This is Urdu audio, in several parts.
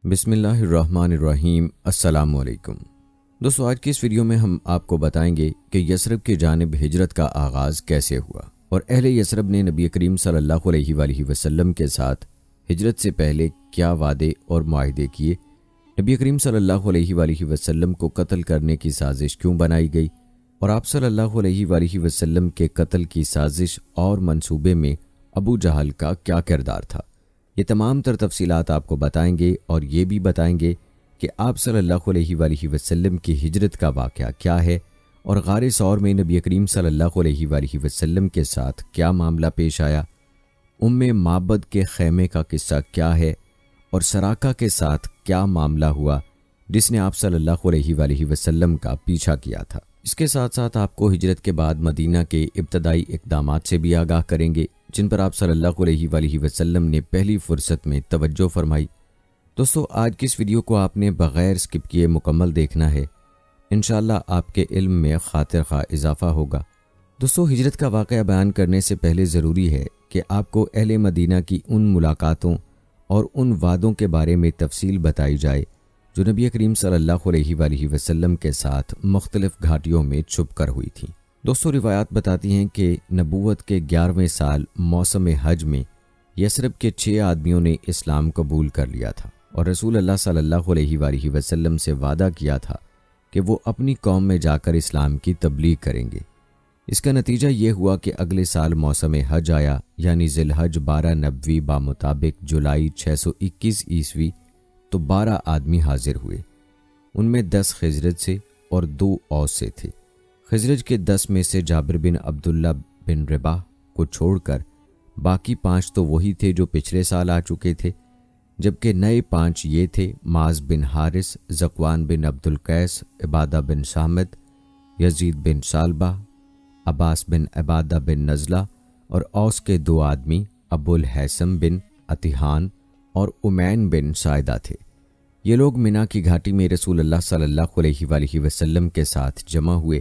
بسم اللہ الرحمن الرحیم۔ السلام علیکم دوستو، آج کی اس ویڈیو میں ہم آپ کو بتائیں گے کہ یثرب کی جانب ہجرت کا آغاز کیسے ہوا اور اہل یثرب نے نبی کریم صلی اللہ علیہ وآلہ وسلم کے ساتھ ہجرت سے پہلے کیا وعدے اور معاہدے کیے، نبی کریم صلی اللہ علیہ وآلہ وسلم کو قتل کرنے کی سازش کیوں بنائی گئی اور آپ صلی اللہ علیہ وآلہ وسلم کے قتل کی سازش اور منصوبے میں ابو جہل کا کیا کردار تھا۔ یہ تمام تر تفصیلات آپ کو بتائیں گے اور یہ بھی بتائیں گے کہ آپ صلی اللہ علیہ وآلہ وسلم کی ہجرت کا واقعہ کیا ہے اور غار ثور میں نبی کریم صلی اللہ علیہ وآلہ وسلم کے ساتھ کیا معاملہ پیش آیا، معبد کے خیمے کا قصہ کیا ہے اور سراقہ کے ساتھ کیا معاملہ ہوا جس نے آپ صلی اللہ علیہ وآلہ وسلم کا پیچھا کیا تھا۔ اس کے ساتھ ساتھ آپ کو ہجرت کے بعد مدینہ کے ابتدائی اقدامات سے بھی آگاہ کریں گے جن پر آپ صلی اللہ علیہ وآلہ وسلم نے پہلی فرصت میں توجہ فرمائی۔ دوستو، آج کی اس ویڈیو کو آپ نے بغیر سکپ کیے مکمل دیکھنا ہے، انشاءاللہ آپ کے علم میں خاطر خواہ اضافہ ہوگا۔ دوستو، ہجرت کا واقعہ بیان کرنے سے پہلے ضروری ہے کہ آپ کو اہل مدینہ کی ان ملاقاتوں اور ان وعدوں کے بارے میں تفصیل بتائی جائے جو نبی کریم صلی اللہ علیہ وآلہ وسلم کے ساتھ مختلف گھاٹیوں میں چھپ کر ہوئی تھیں۔ دوستو، روایات بتاتی ہیں کہ نبوت کے 11ویں سال موسم حج میں یثرب کے 6 آدمیوں نے اسلام قبول کر لیا تھا اور رسول اللہ صلی اللہ علیہ وآلہ وسلم سے وعدہ کیا تھا کہ وہ اپنی قوم میں جا کر اسلام کی تبلیغ کریں گے۔ اس کا نتیجہ یہ ہوا کہ اگلے سال موسم حج آیا، یعنی ذی الحج 12 نبوی بمطابق جولائی 621 عیسوی، تو 12 آدمی حاضر ہوئے۔ ان میں 10 خزرج سے اور 2 اوس سے تھے۔ خزرج کے 10 میں سے جابر بن عبداللہ بن رباح کو چھوڑ کر باقی 5 تو وہی تھے جو پچھلے سال آ چکے تھے، جبکہ نئے 5 یہ تھے: معاذ بن حارث، ذکوان بن عبدالقیس، عبادہ بن صامت، یزید بن صالبہ، عباس بن عبادہ بن نزلہ، اور اوس کے 2 آدمی ابو الحیثم بن عطیحان اور امین بن سائدہ تھے۔ یہ لوگ منی کی گھاٹی میں رسول اللہ صلی اللہ علیہ وآلہ وسلم کے ساتھ جمع ہوئے۔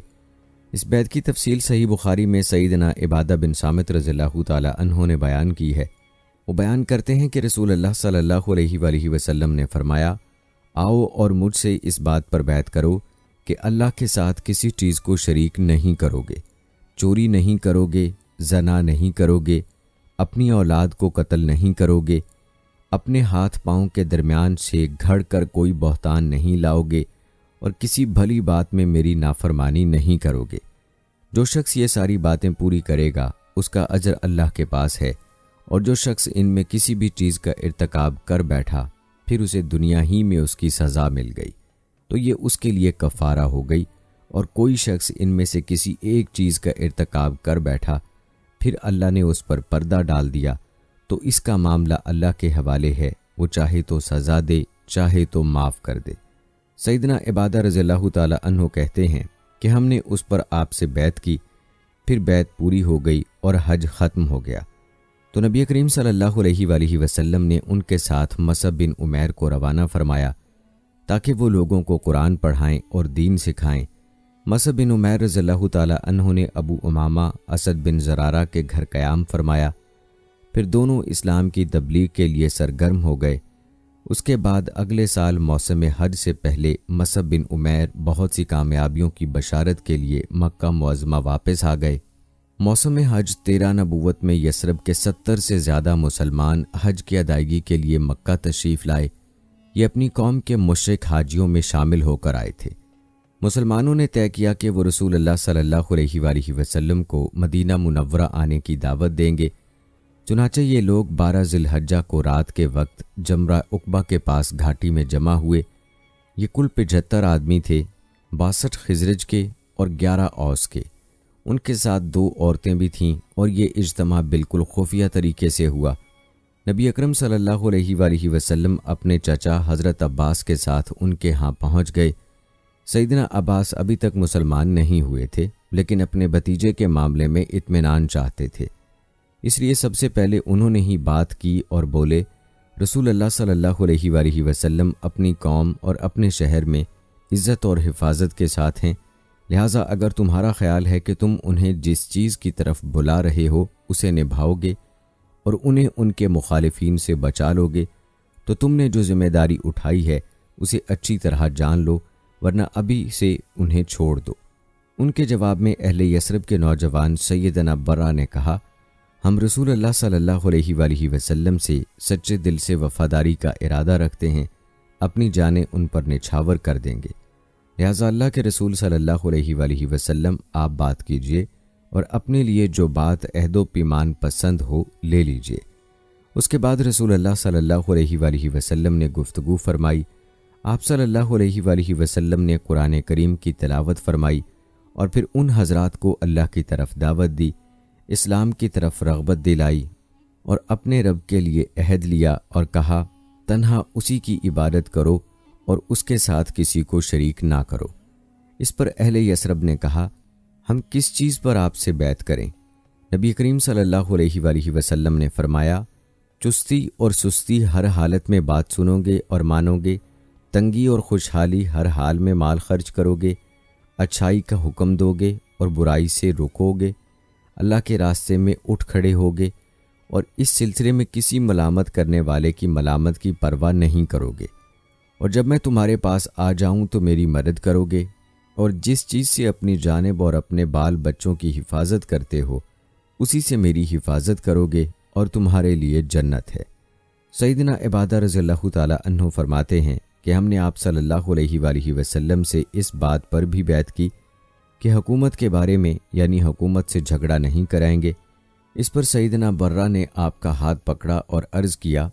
اس بیعت کی تفصیل صحیح بخاری میں سیدنا عبادہ بن صامت رضی اللہ تعالی عنہ نے بیان کی ہے۔ وہ بیان کرتے ہیں کہ رسول اللہ صلی اللہ علیہ وآلہ وسلم نے فرمایا، آؤ اور مجھ سے اس بات پر بیعت کرو کہ اللہ کے ساتھ کسی چیز کو شریک نہیں کرو گے، چوری نہیں کرو گے، زنا نہیں کرو گے، اپنی اولاد کو قتل نہیں کرو گے، اپنے ہاتھ پاؤں کے درمیان سے گھڑ کر کوئی بہتان نہیں لاؤ گے اور کسی بھلی بات میں میری نافرمانی نہیں کرو گے۔ جو شخص یہ ساری باتیں پوری کرے گا اس کا اجر اللہ کے پاس ہے، اور جو شخص ان میں کسی بھی چیز کا ارتکاب کر بیٹھا پھر اسے دنیا ہی میں اس کی سزا مل گئی تو یہ اس کے لیے کفارہ ہو گئی، اور کوئی شخص ان میں سے کسی ایک چیز کا ارتکاب کر بیٹھا پھر اللہ نے اس پر پردہ ڈال دیا تو اس کا معاملہ اللہ کے حوالے ہے، وہ چاہے تو سزا دے، چاہے تو معاف کر دے۔ سیدنا عبادہ رضی اللہ تعالی عنہ کہتے ہیں کہ ہم نے اس پر آپ سے بیعت کی، پھر بیعت پوری ہو گئی اور حج ختم ہو گیا تو نبی کریم صلی اللہ علیہ وآلہ وسلم نے ان کے ساتھ مصعب بن عمیر کو روانہ فرمایا تاکہ وہ لوگوں کو قرآن پڑھائیں اور دین سکھائیں۔ مصعب بن عمیر رضی اللہ تعالی عنہ نے ابو امامہ اسد بن زرارہ کے گھر قیام فرمایا، پھر دونوں اسلام کی تبلیغ کے لیے سرگرم ہو گئے۔ اس کے بعد اگلے سال موسم حج سے پہلے مصعب بن عمیر بہت سی کامیابیوں کی بشارت کے لیے مکہ معظمہ واپس آ گئے۔ موسم حج 13 نبوت میں یثرب کے 70 سے زیادہ مسلمان حج کی ادائیگی کے لیے مکہ تشریف لائے۔ یہ اپنی قوم کے مشرک حاجیوں میں شامل ہو کر آئے تھے۔ مسلمانوں نے طے کیا کہ وہ رسول اللہ صلی اللہ علیہ وآلہ وسلم کو مدینہ منورہ آنے کی دعوت دیں گے۔ چنانچہ یہ لوگ 12 ذی الحجہ کو رات کے وقت جمرہ عقبہ کے پاس گھاٹی میں جمع ہوئے۔ یہ کل 75 آدمی تھے، 62 خزرج کے اور 11 اوس کے۔ ان کے ساتھ 2 عورتیں بھی تھیں اور یہ اجتماع بالکل خفیہ طریقے سے ہوا۔ نبی اکرم صلی اللہ علیہ وآلہ وسلم اپنے چچا حضرت عباس کے ساتھ ان کے ہاں پہنچ گئے۔ سیدنا عباس ابھی تک مسلمان نہیں ہوئے تھے لیکن اپنے بھتیجے کے معاملے میں اطمینان چاہتے تھے، اس لیے سب سے پہلے انہوں نے ہی بات کی اور بولے، رسول اللہ صلی اللہ علیہ وآلہ وسلم اپنی قوم اور اپنے شہر میں عزت اور حفاظت کے ساتھ ہیں، لہٰذا اگر تمہارا خیال ہے کہ تم انہیں جس چیز کی طرف بلا رہے ہو اسے نبھاؤ گے اور انہیں ان کے مخالفین سے بچا لو گے تو تم نے جو ذمہ داری اٹھائی ہے اسے اچھی طرح جان لو، ورنہ ابھی سے انہیں چھوڑ دو۔ ان کے جواب میں اہل یثرب کے نوجوان سیدنا برا نے کہا، ہم رسول اللہ صلی اللہ علیہ وآلہ وسلم سے سچے دل سے وفاداری کا ارادہ رکھتے ہیں، اپنی جانیں ان پر نچھاور کر دیں گے، لہٰذا اللہ کے رسول صلی اللہ علیہ وآلہ وسلم آپ بات کیجئے اور اپنے لیے جو بات عہد و پیمان پسند ہو لے لیجئے۔ اس کے بعد رسول اللہ صلی اللہ علیہ وآلہ وسلم نے گفتگو فرمائی۔ آپ صلی اللہ علیہ وآلہ وسلم نے قرآن کریم کی تلاوت فرمائی اور پھر ان حضرات کو اللہ کی طرف دعوت دی، اسلام کی طرف رغبت دلائی اور اپنے رب کے لیے عہد لیا اور کہا تنہا اسی کی عبادت کرو اور اس کے ساتھ کسی کو شریک نہ کرو۔ اس پر اہل یثرب نے کہا، ہم کس چیز پر آپ سے بیعت کریں؟ نبی کریم صلی اللہ علیہ وآلہ وسلم نے فرمایا، چستی اور سستی ہر حالت میں بات سنو گے اور مانو گے، تنگی اور خوشحالی ہر حال میں مال خرچ کرو گے، اچھائی کا حکم دو گے اور برائی سے رکو گے، اللہ کے راستے میں اٹھ کھڑے ہوگے اور اس سلسلے میں کسی ملامت کرنے والے کی ملامت کی پرواہ نہیں کرو گے، اور جب میں تمہارے پاس آ جاؤں تو میری مدد کرو گے، اور جس چیز سے اپنی جانب اور اپنے بال بچوں کی حفاظت کرتے ہو اسی سے میری حفاظت کرو گے اور تمہارے لیے جنت ہے۔ سیدنا عبادہ رضی اللہ تعالی عنہ فرماتے ہیں کہ ہم نے آپ صلی اللہ علیہ وآلہ وسلم سے اس بات پر بھی بیعت کی کہ حکومت کے بارے میں یعنی حکومت سے جھگڑا نہیں کرائیں گے۔ اس پر سیدنا برہ نے آپ کا ہاتھ پکڑا اور عرض کیا،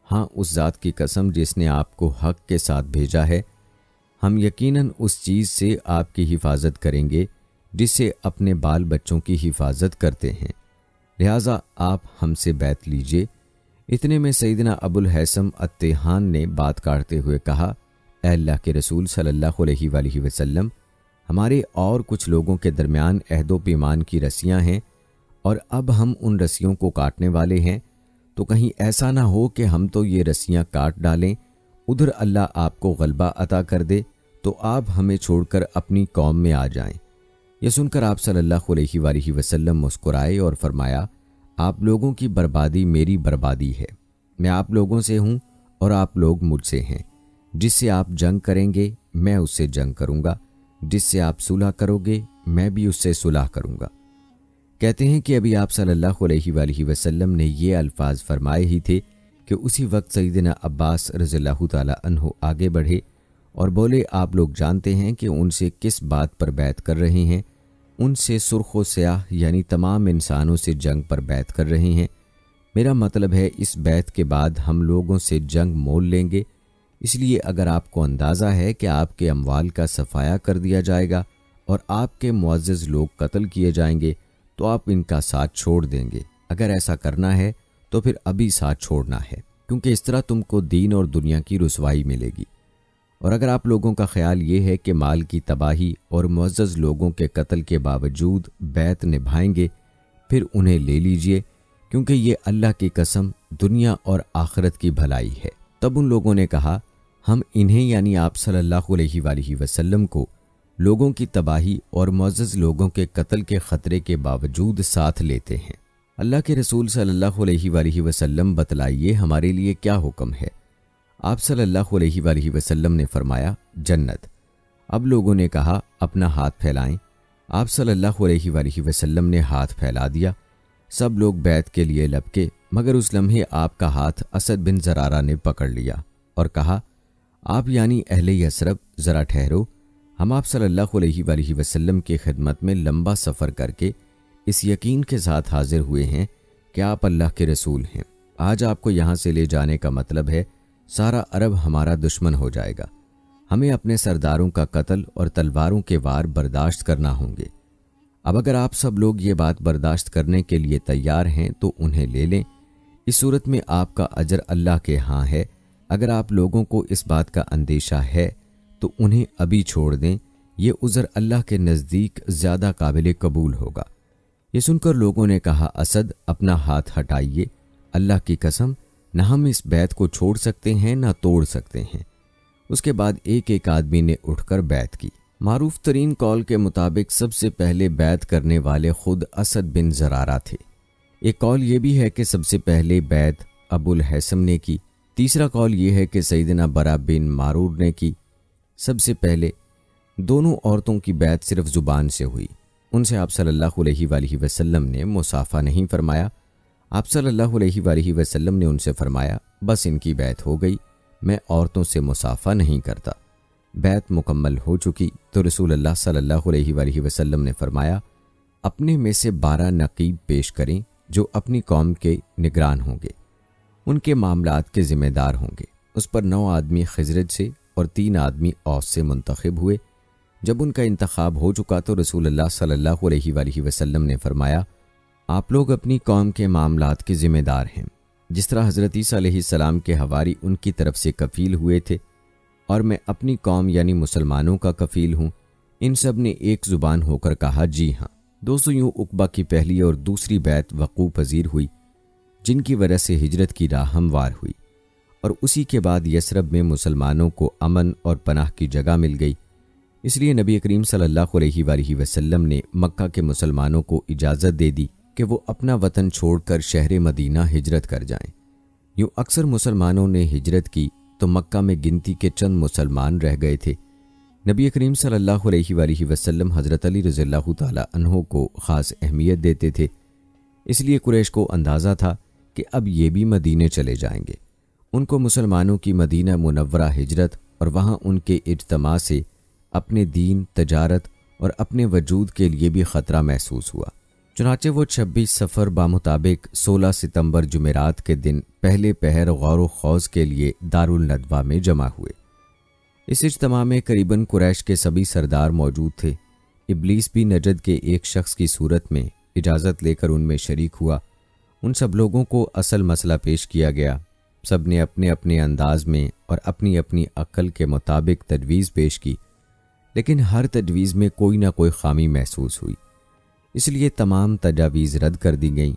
ہاں اس ذات کی قسم جس نے آپ کو حق کے ساتھ بھیجا ہے، ہم یقیناً اس چیز سے آپ کی حفاظت کریں گے جس سے اپنے بال بچوں کی حفاظت کرتے ہیں، لہٰذا آپ ہم سے بیعت لیجئے۔ اتنے میں سیدنا ابو الحیثم التیہان نے بات کاٹتے ہوئے کہا، اے اللہ کے رسول صلی اللہ علیہ وآلہ وسلم، ہمارے اور کچھ لوگوں کے درمیان عہد و پیمان کی رسیاں ہیں اور اب ہم ان رسیوں کو کاٹنے والے ہیں، تو کہیں ایسا نہ ہو کہ ہم تو یہ رسیاں کاٹ ڈالیں، ادھر اللہ آپ کو غلبہ عطا کر دے تو آپ ہمیں چھوڑ کر اپنی قوم میں آ جائیں۔ یہ سن کر آپ صلی اللہ علیہ وآلہ وسلم مسکرائے اور فرمایا، آپ لوگوں کی بربادی میری بربادی ہے، میں آپ لوگوں سے ہوں اور آپ لوگ مجھ سے ہیں، جس سے آپ جنگ کریں گے میں اس سے جنگ کروں گا، جس سے آپ صلح کرو گے میں بھی اس سے صلح کروں گا۔ کہتے ہیں کہ ابھی آپ صلی اللہ علیہ وآلہ وسلم نے یہ الفاظ فرمائے ہی تھے کہ اسی وقت سیدنا عباس رضی اللہ تعالی عنہ آگے بڑھے اور بولے، آپ لوگ جانتے ہیں کہ ان سے کس بات پر بیعت کر رہے ہیں، ان سے سرخ و سیاہ یعنی تمام انسانوں سے جنگ پر بیعت کر رہے ہیں۔ میرا مطلب ہے اس بیعت کے بعد ہم لوگوں سے جنگ مول لیں گے، اس لیے اگر آپ کو اندازہ ہے کہ آپ کے اموال کا صفایا کر دیا جائے گا اور آپ کے معزز لوگ قتل کیے جائیں گے تو آپ ان کا ساتھ چھوڑ دیں گے۔ اگر ایسا کرنا ہے تو پھر ابھی ساتھ چھوڑنا ہے، کیونکہ اس طرح تم کو دین اور دنیا کی رسوائی ملے گی۔ اور اگر آپ لوگوں کا خیال یہ ہے کہ مال کی تباہی اور معزز لوگوں کے قتل کے باوجود بیعت نبھائیں گے، پھر انہیں لے لیجئے، کیونکہ یہ اللہ کی قسم دنیا اور آخرت کی بھلائی ہے۔ تب ان لوگوں نے کہا، ہم انہیں یعنی آپ صلی اللہ علیہ وآلہ وسلم کو لوگوں کی تباہی اور معزز لوگوں کے قتل کے خطرے کے باوجود ساتھ لیتے ہیں۔ اللہ کے رسول صلی اللہ علیہ وآلہ وسلم بتلائیے ہمارے لیے کیا حکم ہے؟ آپ صلی اللہ علیہ وآلہ وسلم نے فرمایا، جنت۔ اب لوگوں نے کہا، اپنا ہاتھ پھیلائیں۔ آپ صلی اللہ علیہ وآلہ وسلم نے ہاتھ پھیلا دیا، سب لوگ بیعت کے لیے لپکے، مگر اس لمحے آپ کا ہاتھ اسد بن زرارہ نے پکڑ لیا اور کہا، آپ یعنی اہل یثرب ذرا ٹھہرو، ہم آپ صلی اللہ علیہ وآلہ وسلم کی خدمت میں لمبا سفر کر کے اس یقین کے ساتھ حاضر ہوئے ہیں کہ آپ اللہ کے رسول ہیں۔ آج آپ کو یہاں سے لے جانے کا مطلب ہے سارا عرب ہمارا دشمن ہو جائے گا، ہمیں اپنے سرداروں کا قتل اور تلواروں کے وار برداشت کرنا ہوں گے۔ اب اگر آپ سب لوگ یہ بات برداشت کرنے کے لیے تیار ہیں تو انہیں لے لیں، اس صورت میں آپ کا اجر اللہ کے ہاں ہے۔ اگر آپ لوگوں کو اس بات کا اندیشہ ہے تو انہیں ابھی چھوڑ دیں، یہ عذر اللہ کے نزدیک زیادہ قابل قبول ہوگا۔ یہ سن کر لوگوں نے کہا، اسد اپنا ہاتھ ہٹائیے، اللہ کی قسم نہ ہم اس بیعت کو چھوڑ سکتے ہیں نہ توڑ سکتے ہیں۔ اس کے بعد ایک ایک آدمی نے اٹھ کر بیعت کی۔ معروف ترین قول کے مطابق سب سے پہلے بیعت کرنے والے خود اسد بن زرارہ تھے۔ ایک قول یہ بھی ہے کہ سب سے پہلے بیعت ابو الحیثم نے کی، تیسرا قول یہ ہے کہ سیدنا برا بن معرور نے کی۔ سب سے پہلے دونوں عورتوں کی بیعت صرف زبان سے ہوئی، ان سے آپ صلی اللہ علیہ وآلہ وسلم نے مصافحہ نہیں فرمایا۔ آپ صلی اللہ علیہ وآلہ وسلم نے ان سے فرمایا بس ان کی بیعت ہو گئی، میں عورتوں سے مصافحہ نہیں کرتا۔ بیعت مکمل ہو چکی تو رسول اللہ صلی اللہ علیہ وآلہ وسلم نے فرمایا اپنے میں سے 12 نقیب پیش کریں جو اپنی قوم کے نگران ہوں گے، ان کے معاملات کے ذمہ دار ہوں گے۔ اس پر 9 آدمی خزرج سے اور 3 آدمی اوس سے منتخب ہوئے۔ جب ان کا انتخاب ہو چکا تو رسول اللہ صلی اللہ علیہ وآلہ وسلم نے فرمایا آپ لوگ اپنی قوم کے معاملات کے ذمہ دار ہیں، جس طرح حضرت عیسیٰ علیہ السلام کے حواری ان کی طرف سے کفیل ہوئے تھے، اور میں اپنی قوم یعنی مسلمانوں کا کفیل ہوں۔ ان سب نے ایک زبان ہو کر کہا جی ہاں۔ دوستوں، یوں عقبہ کی پہلی اور دوسری بیعت وقوع پذیر ہوئی، جن کی وجہ سے ہجرت کی راہ ہموار ہوئی، اور اسی کے بعد یثرب میں مسلمانوں کو امن اور پناہ کی جگہ مل گئی۔ اس لیے نبی کریم صلی اللہ علیہ وآلہ وسلم نے مکہ کے مسلمانوں کو اجازت دے دی کہ وہ اپنا وطن چھوڑ کر شہر مدینہ ہجرت کر جائیں۔ یوں اکثر مسلمانوں نے ہجرت کی تو مکہ میں گنتی کے چند مسلمان رہ گئے تھے۔ نبی کریم صلی اللہ علیہ وآلہ وسلم حضرت علی رضی اللہ تعالی عنہ کو خاص اہمیت دیتے تھے، اس لیے قریش کو اندازہ تھا کہ اب یہ بھی مدینے چلے جائیں گے۔ ان کو مسلمانوں کی مدینہ منورہ ہجرت اور وہاں ان کے اجتماع سے اپنے دین، تجارت اور اپنے وجود کے لیے بھی خطرہ محسوس ہوا۔ چنانچہ وہ 26 صفر بمطابق 16 ستمبر جمعرات کے دن پہلے پہر غور و خوض کے لیے دارالندوہ میں جمع ہوئے۔ اس اجتماع میں قریباً قریش کے سبھی سردار موجود تھے۔ ابلیس بھی نجد کے ایک شخص کی صورت میں اجازت لے کر ان میں شریک ہوا۔ ان سب لوگوں کو اصل مسئلہ پیش کیا گیا۔ سب نے اپنے اپنے انداز میں اور اپنی اپنی عقل کے مطابق تجویز پیش کی، لیکن ہر تجویز میں کوئی نہ کوئی خامی محسوس ہوئی، اس لیے تمام تجاویز رد کر دی گئیں۔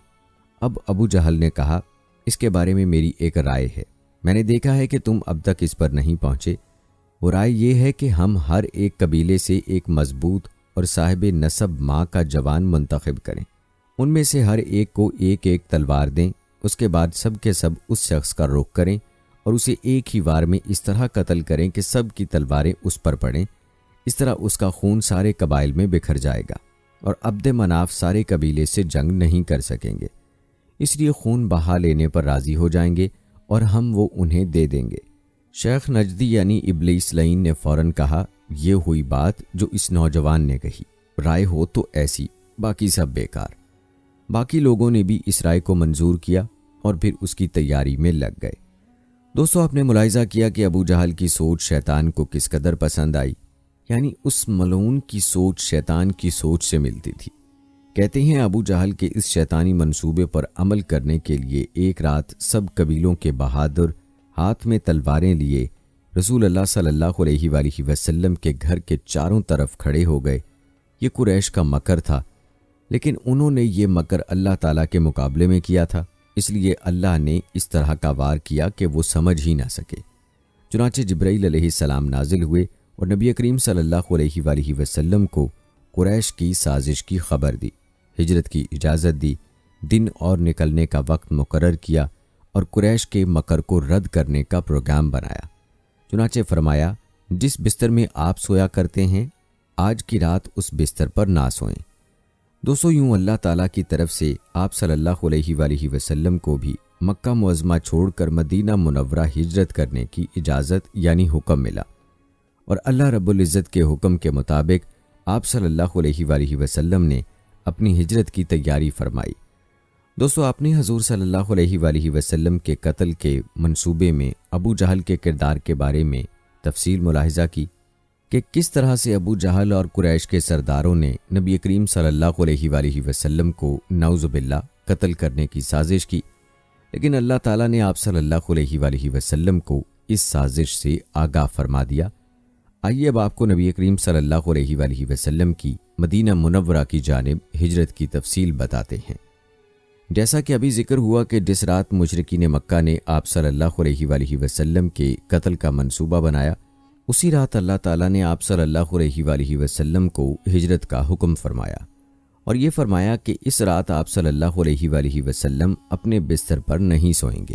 اب ابو جہل نے کہا اس کے بارے میں میری ایک رائے ہے، میں نے دیکھا ہے کہ تم اب تک اس پر نہیں پہنچے۔ وہ رائے یہ ہے کہ ہم ہر ایک قبیلے سے ایک مضبوط اور صاحب نسب ماں کا جوان منتخب کریں، ان میں سے ہر ایک کو ایک ایک تلوار دیں، اس کے بعد سب کے سب اس شخص کا رخ کریں اور اسے ایک ہی وار میں اس طرح قتل کریں کہ سب کی تلواریں اس پر پڑیں۔ اس طرح اس کا خون سارے قبائل میں بکھر جائے گا اور عبد مناف سارے قبیلے سے جنگ نہیں کر سکیں گے، اس لیے خون بہا لینے پر راضی ہو جائیں گے اور ہم وہ انہیں دے دیں گے۔ شیخ نجدی یعنی ابلیس لعین نے فوراً کہا یہ ہوئی بات جو اس نوجوان نے کہی، رائے ہو تو ایسی، باقی سب بیکار۔ باقی لوگوں نے بھی اس رائے کو منظور کیا اور پھر اس کی تیاری میں لگ گئے۔ دوستو، آپ نے ملاحظہ کیا کہ ابو جہل کی سوچ شیطان کو کس قدر پسند آئی، یعنی اس ملعون کی سوچ شیطان کی سوچ سے ملتی تھی۔ کہتے ہیں ابو جہل کے اس شیطانی منصوبے پر عمل کرنے کے لیے ایک رات سب قبیلوں کے بہادر ہاتھ میں تلواریں لیے رسول اللہ صلی اللہ علیہ وآلہ وسلم کے گھر کے چاروں طرف کھڑے ہو گئے۔ یہ قریش کا مکر تھا، لیکن انہوں نے یہ مکر اللہ تعالیٰ کے مقابلے میں کیا تھا، اس لیے اللہ نے اس طرح کا وار کیا کہ وہ سمجھ ہی نہ سکے۔ چنانچہ جبرائیل علیہ السلام نازل ہوئے اور نبی کریم صلی اللہ علیہ وآلہ وسلم کو قریش کی سازش کی خبر دی، ہجرت کی اجازت دی، دن اور نکلنے کا وقت مقرر کیا اور قریش کے مکر کو رد کرنے کا پروگرام بنایا۔ چنانچہ فرمایا جس بستر میں آپ سویا کرتے ہیں آج کی رات اس بستر پر نہ سوئیں۔ دوستو، یوں اللہ تعالیٰ کی طرف سے آپ صلی اللہ علیہ وآلہ وسلم کو بھی مکہ معظمہ چھوڑ کر مدینہ منورہ ہجرت کرنے کی اجازت یعنی حکم ملا، اور اللہ رب العزت کے حکم کے مطابق آپ صلی اللہ علیہ وآلہ وسلم نے اپنی ہجرت کی تیاری فرمائی۔ دوستو، آپ نے حضور صلی اللہ علیہ وآلہ وسلم کے قتل کے منصوبے میں ابو جہل کے کردار کے بارے میں تفصیل ملاحظہ کی کہ کس طرح سے ابو جہل اور قریش کے سرداروں نے نبی کریم صلی اللہ علیہ وآلہ وسلم کو نعوذ باللہ قتل کرنے کی سازش کی، لیکن اللہ تعالیٰ نے آپ صلی اللہ علیہ وآلہ وسلم کو اس سازش سے آگاہ فرما دیا۔ آئیے اب آپ کو نبی کریم صلی اللہ علیہ وآلہ وسلم کی مدینہ منورہ کی جانب ہجرت کی تفصیل بتاتے ہیں۔ جیسا کہ ابھی ذکر ہوا کہ جس رات مشرکین مکہ نے آپ صلی اللہ علیہ وآلہ وسلم کے قتل کا منصوبہ بنایا، اسی رات اللہ تعالیٰ نے آپ صلی اللہ علیہ وآلہ وسلم کو ہجرت کا حکم فرمایا، اور یہ فرمایا کہ اس رات آپ صلی اللہ علیہ وآلہ وسلم اپنے بستر پر نہیں سوئیں گے۔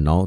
9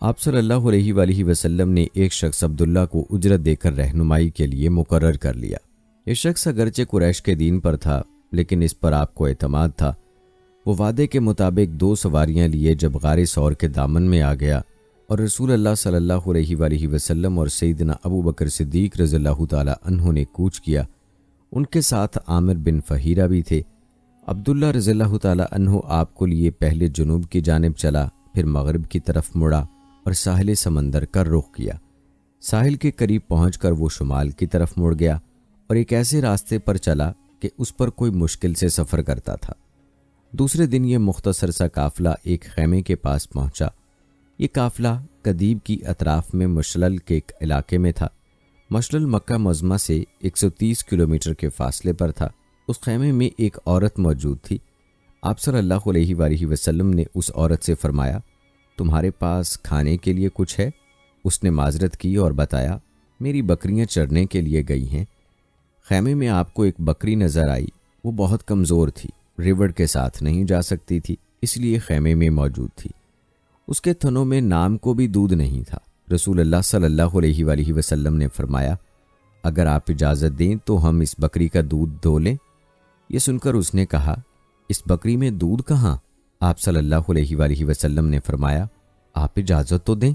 آپ صلی اللہ علیہ وآلہ وسلم نے ایک شخص عبداللہ کو اجرت دے کر رہنمائی کے لیے مقرر کر لیا۔ یہ شخص اگرچہ قریش کے دین پر تھا لیکن اس پر آپ کو اعتماد تھا۔ وہ وعدے کے مطابق 2 سواریاں لیے جب غار ثور کے دامن میں آ گیا اور رسول اللہ صلی اللہ علیہ وآلہ وسلم اور سیدنا ابو بکر صدیق رضی اللہ تعالی عنہ نے کوچ کیا، ان کے ساتھ عامر بن فہیرہ بھی تھے۔ عبداللہ رضی اللہ تعالی عنہ آپ کو لیے پہلے جنوب کی جانب چلا، پھر مغرب کی طرف مڑا اور ساحل سمندر کا رخ کیا۔ ساحل کے قریب پہنچ کر وہ شمال کی طرف مڑ گیا اور ایک ایسے راستے پر چلا کہ اس پر کوئی مشکل سے سفر کرتا تھا۔ دوسرے دن یہ مختصر سا قافلہ ایک خیمے کے پاس پہنچا۔ یہ قافلہ قدیب کی اطراف میں مشلل کے ایک علاقے میں تھا۔ مشلل مکہ معظمہ سے 130 کلومیٹر کے فاصلے پر تھا۔ اس خیمے میں ایک عورت موجود تھی۔ آپ صلی اللہ علیہ وآلہ وسلم نے اس عورت سے فرمایا، تمہارے پاس کھانے کے لیے کچھ ہے؟ اس نے معذرت کی اور بتایا، میری بکریاں چرنے کے لیے گئی ہیں۔ خیمے میں آپ کو ایک بکری نظر آئی، وہ بہت کمزور تھی، ریوڑ کے ساتھ نہیں جا سکتی تھی، اس لیے خیمے میں موجود تھی۔ اس کے تھنوں میں نام کو بھی دودھ نہیں تھا۔ رسول اللہ صلی اللہ علیہ وآلہ وسلم نے فرمایا، اگر آپ اجازت دیں تو ہم اس بکری کا دودھ دو لیں۔ یہ سن کر اس نے کہا، اس بکری میں دودھ کہاں؟ آپ صلی اللہ علیہ وآلہ وسلم نے فرمایا، آپ اجازت تو دیں۔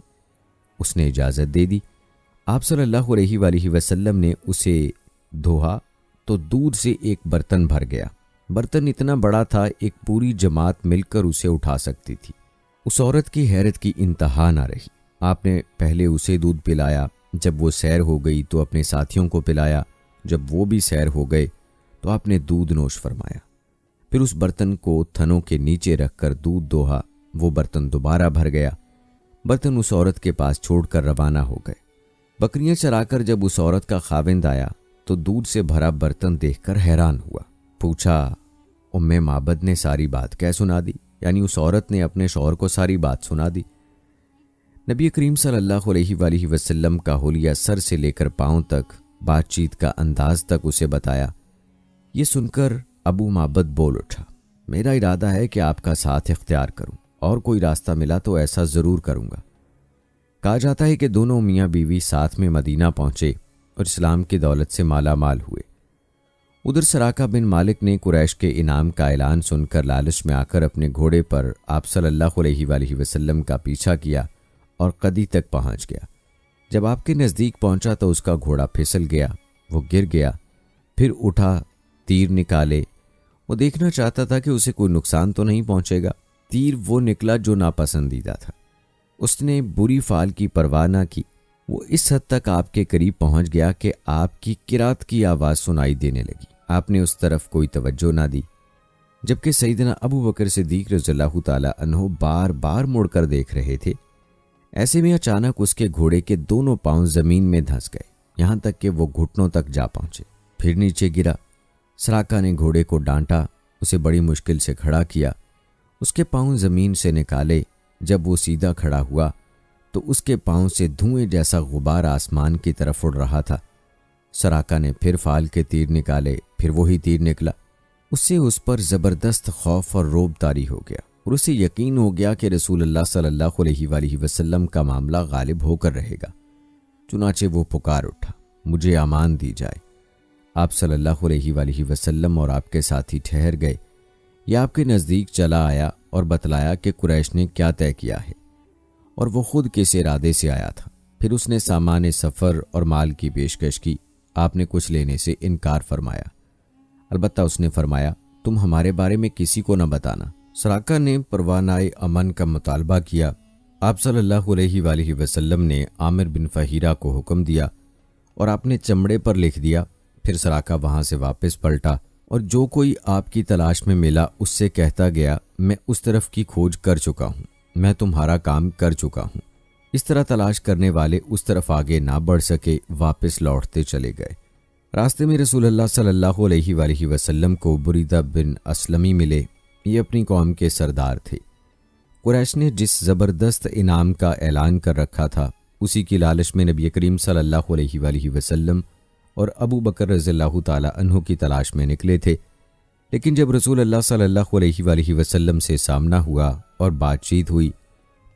اس نے اجازت دے دی۔ آپ صلی اللہ علیہ وآلہ وسلم نے اسے دھوہا تو دودھ سے ایک برتن بھر گیا۔ برتن اتنا بڑا تھا ایک پوری جماعت مل کر اسے اٹھا سکتی تھی۔ اس عورت کی حیرت کی انتہا نہ رہی۔ آپ نے پہلے اسے دودھ پلایا، جب وہ سیر ہو گئی تو اپنے ساتھیوں کو پلایا، جب وہ بھی سیر ہو گئے تو آپ نے دودھ نوش فرمایا۔ پھر اس برتن کو تھنوں کے نیچے رکھ کر دودھ دوہا، وہ برتن دوبارہ بھر گیا۔ برتن اس عورت کے پاس چھوڑ کر روانہ ہو گئے۔ بکریاں چرا کر جب اس عورت کا خاوند آیا تو دودھ سے بھرا برتن دیکھ کر حیران ہوا۔ پوچھا، ام معبد نے ساری بات کہہ سنا دی؟ یعنی اس عورت نے اپنے شوہر کو ساری بات سنا دی۔ نبی کریم صلی اللہ علیہ وآلہ وسلم کا حلیہ سر سے لے کر پاؤں تک، بات چیت کا انداز تک اسے بتایا۔ یہ سن کر ابو معبد بول اٹھا، میرا ارادہ ہے کہ آپ کا ساتھ اختیار کروں، اور کوئی راستہ ملا تو ایسا ضرور کروں گا۔ کہا جاتا ہے کہ دونوں میاں بیوی ساتھ میں مدینہ پہنچے اور اسلام کی دولت سے مالا مال ہوئے۔ ادھر سراقہ بن مالک نے قریش کے انعام کا اعلان سن کر لالچ میں آ کر اپنے گھوڑے پر آپ صلی اللہ علیہ وآلہ وسلم کا پیچھا کیا اور قدی تک پہنچ گیا۔ جب آپ کے نزدیک پہنچا تو اس کا گھوڑا پھسل گیا، وہ گر گیا، پھر اٹھا، تیر نکالے۔ وہ دیکھنا چاہتا تھا کہ اسے کوئی نقصان تو نہیں پہنچے گا۔ تیر وہ نکلا جو ناپسندیدہ تھا۔ اس نے بری فعل کی پرواہ نہ کی۔ وہ اس حد تک آپ کے قریب پہنچ گیا کہ آپ کی قرات کی آواز سنائی دینے لگی۔ آپ نے اس طرف کوئی توجہ نہ دی، جبکہ سیدنا ابو بکر صدیق رضی اللہ تعالی عنہ بار بار مڑ کر دیکھ رہے تھے۔ ایسے میں اچانک اس کے گھوڑے کے دونوں پاؤں زمین میں دھنس گئے، یہاں تک کہ وہ گھٹنوں تک جا پہنچے، پھر نیچے گرا۔ سراقہ نے گھوڑے کو ڈانٹا، اسے بڑی مشکل سے کھڑا کیا، اس کے پاؤں زمین سے نکالے۔ جب وہ سیدھا کھڑا ہوا تو اس کے پاؤں سے دھوئیں جیسا غبار آسمان کی طرف اڑ رہا تھا۔ سراقہ نے پھر فال کے تیر نکالے، پھر وہی تیر نکلا۔ اس سے اس پر زبردست خوف اور رعب طاری ہو گیا، اور اسے یقین ہو گیا کہ رسول اللہ صلی اللہ علیہ وآلہ وسلم کا معاملہ غالب ہو کر رہے گا۔ چنانچہ وہ پکار اٹھا، مجھے امان دی جائے۔ آپ صلی اللہ علیہ وآلہ وسلم اور آپ کے ساتھی ٹھہر گئے۔ یہ آپ کے نزدیک چلا آیا اور بتلایا کہ قریش نے کیا طے کیا ہے اور وہ خود کس ارادے سے آیا تھا۔ پھر اس نے سامان سفر اور مال کی پیشکش کی۔ آپ نے کچھ لینے سے انکار فرمایا، البتہ اس نے فرمایا، تم ہمارے بارے میں کسی کو نہ بتانا۔ سراقہ نے پروانۂ امن کا مطالبہ کیا۔ آپ صلی اللہ علیہ وآلہ وسلم نے عامر بن فہیرہ کو حکم دیا اور آپ نے چمڑے پر لکھ دیا۔ پھر سراقہ وہاں سے واپس پلٹا اور جو کوئی آپ کی تلاش میں ملا اس سے کہتا گیا، میں اس طرف کی کھوج کر چکا ہوں، میں تمہارا کام کر چکا ہوں۔ اس طرح تلاش کرنے والے اس طرف آگے نہ بڑھ سکے، واپس لوٹتے چلے گئے۔ راستے میں رسول اللہ صلی اللہ علیہ وآلہ وسلم کو بریدہ بن اسلمی ملے۔ یہ اپنی قوم کے سردار تھے۔ قریش نے جس زبردست انعام کا اعلان کر رکھا تھا، اسی کی لالچ میں نبی کریم صلی اللہ علیہ وآلہ وسلم اور ابو بکر رضی اللہ تعالی عنہ کی تلاش میں نکلے تھے۔ لیکن جب رسول اللہ صلی اللہ علیہ وآلہ وسلم سے سامنا ہوا اور بات چیت ہوئی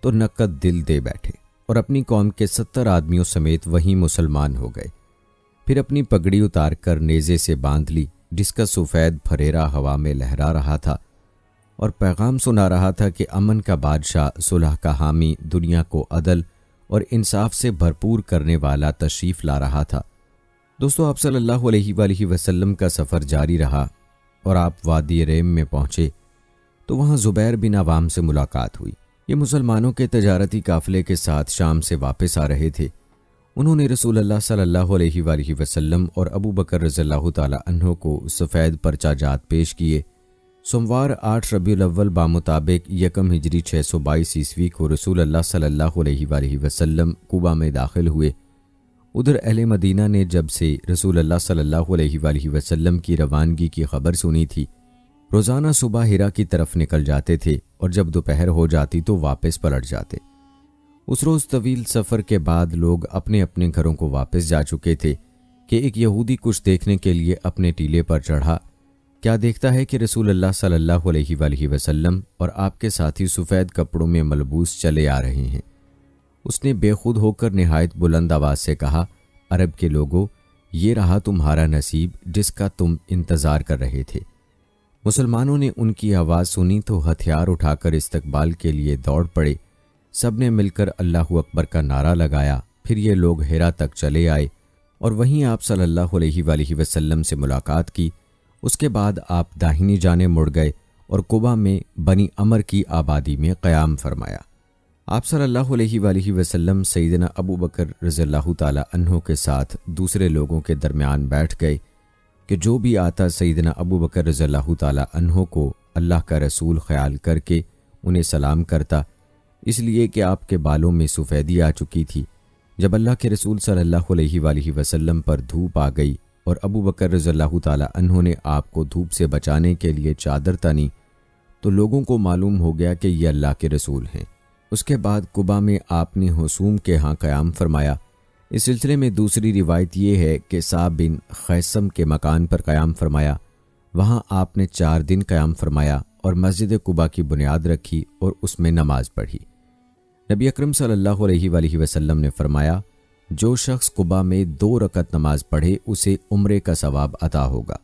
تو نقد دل دے بیٹھے اور اپنی قوم کے 70 آدمیوں سمیت وہیں مسلمان ہو گئے۔ پھر اپنی پگڑی اتار کر نیزے سے باندھ لی، جس کا سفید پھریرا ہوا میں لہرا رہا تھا اور پیغام سنا رہا تھا کہ امن کا بادشاہ، صلح کا حامی، دنیا کو عدل اور انصاف سے بھرپور کرنے والا تشریف لا رہا تھا۔ دوستو، آپ صلی اللہ علیہ وآلہ وسلم کا سفر جاری رہا اور آپ وادی ریم میں پہنچے تو وہاں زبیر بن عوام سے ملاقات ہوئی۔ یہ مسلمانوں کے تجارتی قافلے کے ساتھ شام سے واپس آ رہے تھے۔ انہوں نے رسول اللہ صلی اللہ علیہ وآلہ وسلم اور ابو بکر رضی اللہ تعالی عنہ کو سفید پرچہ جات پیش کیے۔ سوموار 8 ربیع الاول بمطابق 1 ہجری 622 عیسوی کو رسول اللہ صلی اللہ علیہ وآلہ وسلم کوبہ میں داخل ہوئے۔ ادھر اہل مدینہ نے جب سے رسول اللہ صلی اللہ علیہ وآلہ وسلم کی روانگی کی خبر سنی تھی، روزانہ صبح ہیرا کی طرف نکل جاتے تھے اور جب دوپہر ہو جاتی تو واپس پلٹ جاتے۔ اس روز طویل سفر کے بعد لوگ اپنے اپنے گھروں کو واپس جا چکے تھے کہ ایک یہودی کچھ دیکھنے کے لیے اپنے ٹیلے پر چڑھا۔ کیا دیکھتا ہے کہ رسول اللہ صلی اللہ علیہ وآلہ وسلم اور آپ کے ساتھی سفید کپڑوں میں ملبوس چلے آ رہے ہیں۔ اس نے بے خود ہو کر نہایت بلند آواز سے کہا، عرب کے لوگوں، یہ رہا تمہارا نصیب جس کا تم انتظار کر رہے تھے۔ مسلمانوں نے ان کی آواز سنی تو ہتھیار اٹھا کر استقبال کے لیے دوڑ پڑے۔ سب نے مل کر اللہ اکبر کا نعرہ لگایا۔ پھر یہ لوگ ہیرا تک چلے آئے اور وہیں آپ صلی اللہ علیہ وآلہ وسلم سے ملاقات کی۔ اس کے بعد آپ داہنی جانب مڑ گئے اور کوبہ میں بنی عمر کی آبادی میں قیام فرمایا۔ آپ صلی اللہ علیہ وآلہ وسلم سیدنا ابو بکر رضی اللہ تعالی عنہ کے ساتھ دوسرے لوگوں کے درمیان بیٹھ گئے کہ جو بھی آتا سیدنا ابو بکر رضی اللہ تعالی عنہ کو اللہ کا رسول خیال کر کے انہیں سلام کرتا، اس لیے کہ آپ کے بالوں میں سفیدی آ چکی تھی۔ جب اللہ کے رسول صلی اللہ علیہ وآلہ وسلم پر دھوپ آ گئی اور ابو بکر رضی اللہ تعالی عنہ نے آپ کو دھوپ سے بچانے کے لیے چادر تنی تو لوگوں کو معلوم ہو گیا کہ یہ اللہ کے رسول ہیں۔ اس کے بعد قباء میں آپ نے حسوم کے ہاں قیام فرمایا۔ اس سلسلے میں دوسری روایت یہ ہے کہ صعب بن خیثم کے مکان پر قیام فرمایا۔ وہاں آپ نے 4 دن قیام فرمایا اور مسجد قباء کی بنیاد رکھی اور اس میں نماز پڑھی۔ نبی اکرم صلی اللہ علیہ وآلہ وسلم نے فرمایا، جو شخص قباء میں 2 رکعت نماز پڑھے اسے عمرے کا ثواب عطا ہوگا۔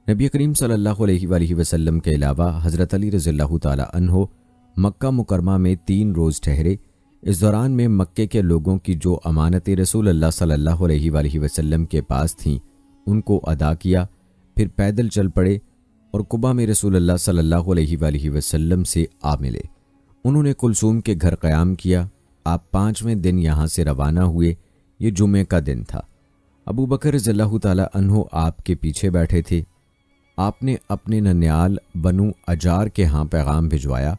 نبی کریم صلی اللہ علیہ وآلہ وسلم کے علاوہ حضرت علی رضی اللہ تعالی عنہ مکہ مکرمہ میں 3 روز ٹھہرے۔ اس دوران میں مکے کے لوگوں کی جو امانتیں رسول اللہ صلی اللہ علیہ وآلہ وسلم کے پاس تھیں ان کو ادا کیا، پھر پیدل چل پڑے اور قباء میں رسول اللہ صلی اللہ علیہ وآلہ وسلم سے آ ملے۔ انہوں نے کلثوم کے گھر قیام کیا۔ آپ 5ویں دن یہاں سے روانہ ہوئے۔ یہ جمعے کا دن تھا۔ ابو بکر رضی اللہ تعالی عنہ آپ کے پیچھے بیٹھے تھے۔ آپ نے اپنے ننیال بنو اجار کے ہاں پیغام بھجوایا۔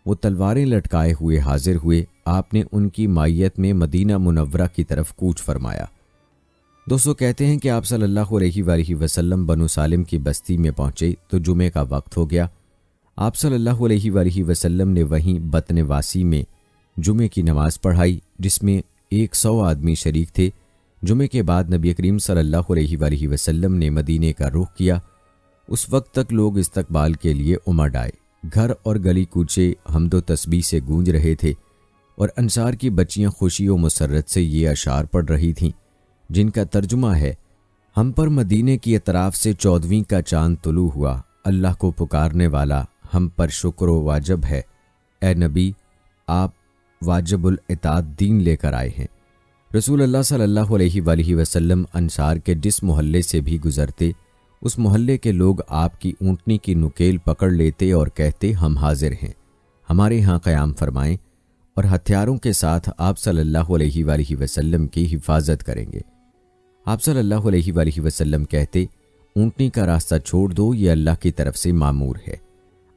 وہ تلواریں لٹکائے ہوئے حاضر ہوئے۔ آپ نے ان کی مائیت میں مدینہ منورہ کی طرف کوچ فرمایا۔ دوستو، کہتے ہیں کہ آپ صلی اللہ علیہ وآلہ وسلم بنو سالم کی بستی میں پہنچے تو جمعے کا وقت ہو گیا۔ آپ صلی اللہ علیہ وآلہ وسلم نے وہیں بطن واسی میں جمعے کی نماز پڑھائی، جس میں 100 آدمی شریک تھے۔ جمعے کے بعد نبی کریم صلی اللہ علیہ وآلہ وسلم نے مدینے کا رخ کیا۔ اس وقت تک لوگ استقبال کے لیے امڑ آئے۔ گھر اور گلی کوچے حمد و تسبیح سے گونج رہے تھے اور انصار کی بچیاں خوشی و مسرت سے یہ اشعار پڑھ رہی تھیں، جن کا ترجمہ ہے: ہم پر مدینے کی اطراف سے 14ویں کا چاند طلوع ہوا، اللہ کو پکارنے والا ہم پر شکر و واجب ہے۔ اے نبی، آپ واجب الاطاعت دین لے کر آئے ہیں۔ رسول اللہ صلی اللہ علیہ وآلہ وسلم انصار کے جس محلے سے بھی گزرتے، اس محلے کے لوگ آپ کی اونٹنی کی نکیل پکڑ لیتے اور کہتے، ہم حاضر ہیں، ہمارے ہاں قیام فرمائیں اور ہتھیاروں کے ساتھ آپ صلی اللہ علیہ وآلہ وسلم کی حفاظت کریں گے۔ آپ صلی اللہ علیہ وآلہ وسلم کہتے، اونٹنی کا راستہ چھوڑ دو، یہ اللہ کی طرف سے مامور ہے۔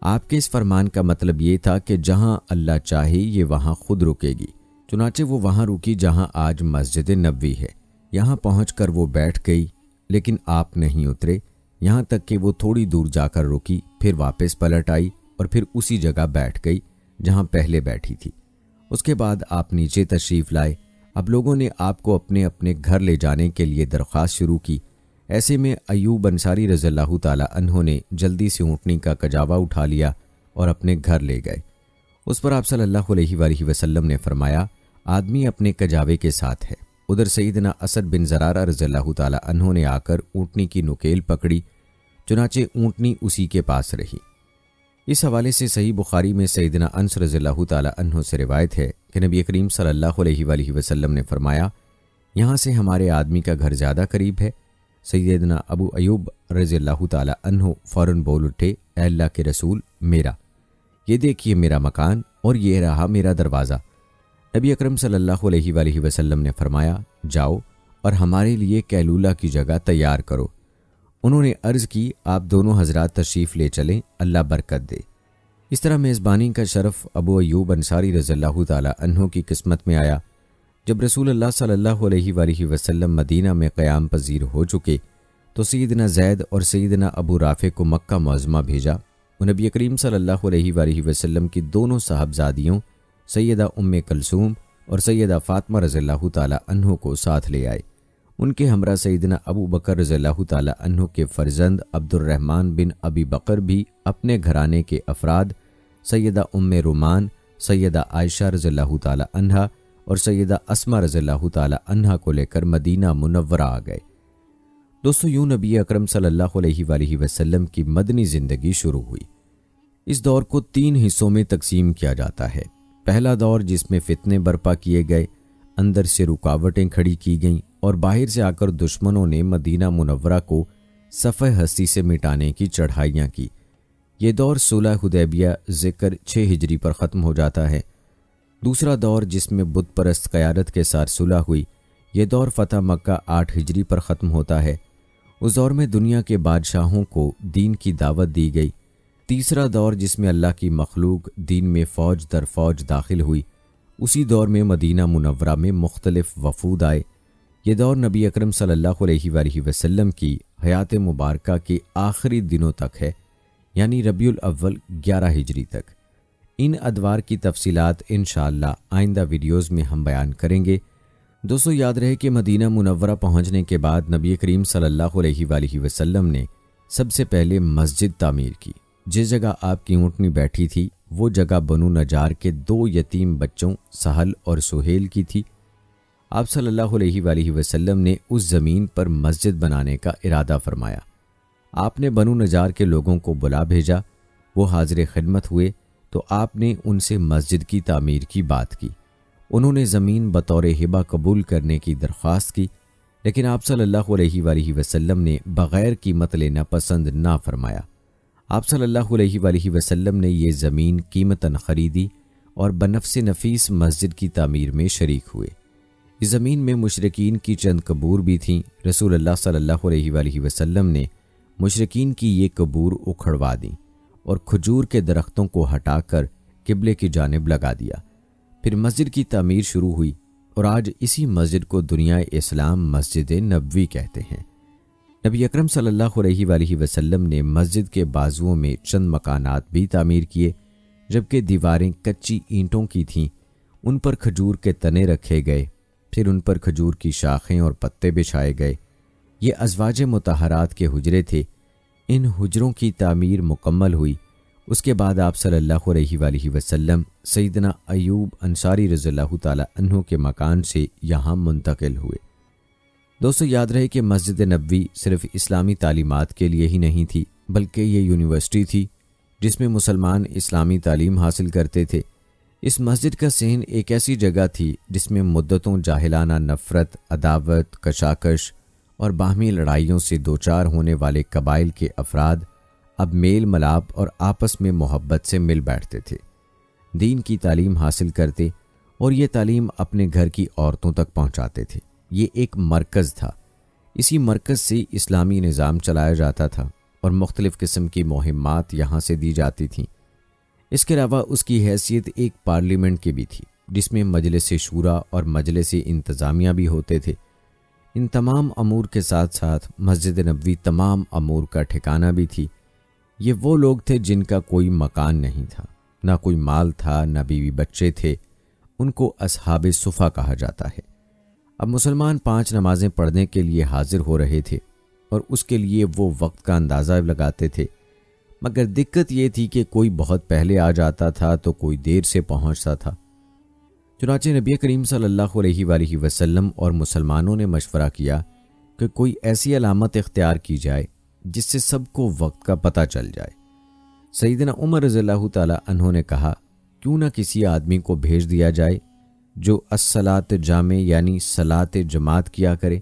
آپ کے اس فرمان کا مطلب یہ تھا کہ جہاں اللہ چاہے یہ وہاں خود رکے گی۔ چنانچہ وہ وہاں رکی جہاں آج مسجد نبوی ہے۔ یہاں پہنچ کر وہ بیٹھ گئی، لیکن آپ نہیں اترے، یہاں تک کہ وہ تھوڑی دور جا کر رکی، پھر واپس پلٹ آئی اور پھر اسی جگہ بیٹھ گئی جہاں پہلے بیٹھی تھی۔ اس کے بعد آپ نیچے تشریف لائے۔ اب لوگوں نے آپ کو اپنے اپنے گھر لے جانے کے لیے درخواست شروع کی۔ ایسے میں ایوب انصاری رضی اللہ تعالی عنہ نے جلدی سے اونٹنی کا کجاوا اٹھا لیا اور اپنے گھر لے گئے۔ اس پر آپ صلی اللہ علیہ وآلہ وسلم نے فرمایا آدمی اپنے کجاوے کے ساتھ ہے۔ ادھر سیدنا اسد بن زرارہ رضی اللہ تعالی عنہ نے آ کر اونٹنی کی نکیل پکڑی، چنانچہ اونٹنی اسی کے پاس رہی۔ اس حوالے سے صحیح بخاری میں سیدنا انس رضی اللہ تعالی عنہ سے روایت ہے کہ نبی کریم صلی اللہ علیہ وآلہ وسلم نے فرمایا یہاں سے ہمارے آدمی کا گھر زیادہ قریب ہے۔ سیدنا ابو ایوب رضی اللہ تعالی عنہ فوراً بول اٹھے، اے اللہ کے رسول، میرا یہ دیکھیے میرا مکان اور یہ رہا میرا دروازہ۔ نبی اکرم صلی اللہ علیہ وآلہ وسلم نے فرمایا جاؤ اور ہمارے لیے کیلولہ کی جگہ تیار کرو۔ انہوں نے عرض کی آپ دونوں حضرات تشریف لے چلیں، اللہ برکت دے۔ اس طرح میزبانی کا شرف ابو ایوب انصاری رضی اللہ تعالی عنہ کی قسمت میں آیا۔ جب رسول اللہ صلی اللہ علیہ وآلہ وسلم مدینہ میں قیام پذیر ہو چکے تو سیدنا زید اور سیدنا ابو رافع کو مکہ معظمہ بھیجا۔ وہ نبی کریم صلی اللہ علیہ وآلہ وسلم کی دونوں صاحبزادیوں سیدہ ام کلثوم اور سیدہ فاطمہ رضی اللہ تعالی عنہ کو ساتھ لے آئے۔ ان کے ہمراہ سیدنا ابو بکر رضی اللہ تعالی عنہ کے فرزند عبد الرحمن بن ابی بکر بھی اپنے گھرانے کے افراد سیدہ ام رومان، سیدہ عائشہ رضی اللہ تعالی عنہا اور سیدہ اسماء رضی اللہ تعالی عنہا کو لے کر مدینہ منورہ آ گئے۔ دوستو یوں نبی اکرم صلی اللہ علیہ وآلہ وسلم کی مدنی زندگی شروع ہوئی۔ اس دور کو 3 حصوں میں تقسیم کیا جاتا ہے۔ پہلا دور جس میں فتنے برپا کیے گئے، اندر سے رکاوٹیں کھڑی کی گئیں اور باہر سے آ کر دشمنوں نے مدینہ منورہ کو صفحہ ہستی سے مٹانے کی چڑھائیاں کی۔ یہ دور صلح حدیبیہ ذکر 6 ہجری پر ختم ہو جاتا ہے۔ دوسرا دور جس میں بت پرست قیادت کے ساتھ صلح ہوئی، یہ دور فتح مکہ 8 ہجری پر ختم ہوتا ہے۔ اس دور میں دنیا کے بادشاہوں کو دین کی دعوت دی گئی۔ تیسرا دور جس میں اللہ کی مخلوق دین میں فوج در فوج داخل ہوئی، اسی دور میں مدینہ منورہ میں مختلف وفود آئے۔ یہ دور نبی اکرم صلی اللہ علیہ وآلہ وسلم کی حیات مبارکہ کے آخری دنوں تک ہے، یعنی ربیع الاول 11 ہجری تک۔ ان ادوار کی تفصیلات انشاءاللہ آئندہ ویڈیوز میں ہم بیان کریں گے۔ دوستو یاد رہے کہ مدینہ منورہ پہنچنے کے بعد نبی کریم صلی اللہ علیہ وآلہ وسلم نے سب سے پہلے مسجد تعمیر کی۔ جس جگہ آپ کی اونٹنی بیٹھی تھی وہ جگہ بنو نجار کے 2 یتیم بچوں سہل اور سہیل کی تھی۔ آپ صلی اللہ علیہ وآلہ وسلم نے اس زمین پر مسجد بنانے کا ارادہ فرمایا۔ آپ نے بنو نجار کے لوگوں کو بلا بھیجا، وہ حاضر خدمت ہوئے تو آپ نے ان سے مسجد کی تعمیر کی بات کی۔ انہوں نے زمین بطور ہبہ قبول کرنے کی درخواست کی، لیکن آپ صلی اللہ علیہ وآلہ وسلم نے بغیر قیمت لینا پسند نہ فرمایا۔ آپ صلی اللہ علیہ وآلہ وسلم نے یہ زمین قیمتاً خریدی اور بنفس نفیس مسجد کی تعمیر میں شریک ہوئے۔ اس زمین میں مشرکین کی چند قبور بھی تھیں۔ رسول اللہ صلی اللہ علیہ وآلہ وسلم نے مشرکین کی یہ قبور اکھڑوا دیں اور کھجور کے درختوں کو ہٹا کر قبلے کی جانب لگا دیا۔ پھر مسجد کی تعمیر شروع ہوئی اور آج اسی مسجد کو دنیا اسلام مسجد نبوی کہتے ہیں۔ نبی اکرم صلی اللہ علیہ وآلہ وسلم نے مسجد کے بازوؤں میں چند مکانات بھی تعمیر کیے، جبکہ دیواریں کچی اینٹوں کی تھیں۔ ان پر کھجور کے تنے رکھے گئے، پھر ان پر کھجور کی شاخیں اور پتے بچھائے گئے۔ یہ ازواج مطہرات کے حجرے تھے۔ ان حجروں کی تعمیر مکمل ہوئی۔ اس کے بعد آپ صلی اللہ علیہ وآلہ وسلم سیدنا ایوب انصاری رضی اللہ تعالی عنہ کے مکان سے یہاں منتقل ہوئے۔ دوستو یاد رہے کہ مسجد نبوی صرف اسلامی تعلیمات کے لیے ہی نہیں تھی، بلکہ یہ یونیورسٹی تھی جس میں مسلمان اسلامی تعلیم حاصل کرتے تھے۔ اس مسجد کا صحن ایک ایسی جگہ تھی جس میں مدتوں جاہلانہ نفرت، عداوت، کشاکش اور باہمی لڑائیوں سے دوچار ہونے والے قبائل کے افراد اب میل ملاپ اور آپس میں محبت سے مل بیٹھتے تھے، دین کی تعلیم حاصل کرتے اور یہ تعلیم اپنے گھر کی عورتوں تک پہنچاتے تھے۔ یہ ایک مرکز تھا۔ اسی مرکز سے اسلامی نظام چلایا جاتا تھا اور مختلف قسم کی مہمات یہاں سے دی جاتی تھیں۔ اس کے علاوہ اس کی حیثیت ایک پارلیمنٹ کی بھی تھی، جس میں مجلس شورا اور مجلس انتظامیہ بھی ہوتے تھے۔ ان تمام امور کے ساتھ ساتھ مسجد نبوی تمام امور کا ٹھکانہ بھی تھی۔ یہ وہ لوگ تھے جن کا کوئی مکان نہیں تھا، نہ کوئی مال تھا، نہ بیوی بچے تھے۔ ان کو اصحاب صفہ کہا جاتا ہے۔ اب مسلمان 5 نمازیں پڑھنے کے لیے حاضر ہو رہے تھے اور اس کے لیے وہ وقت کا اندازہ لگاتے تھے۔ مگر دقت یہ تھی کہ کوئی بہت پہلے آ جاتا تھا تو کوئی دیر سے پہنچتا تھا۔ چنانچہ نبی کریم صلی اللہ علیہ وآلہ وسلم اور مسلمانوں نے مشورہ کیا کہ کوئی ایسی علامت اختیار کی جائے جس سے سب کو وقت کا پتہ چل جائے۔ سیدنا عمر رضی اللہ تعالی عنہ نے کہا، کیوں نہ کسی آدمی کو بھیج دیا جائے جو الصلاۃ جامع یعنی صلاۃ جماعت کیا کرے۔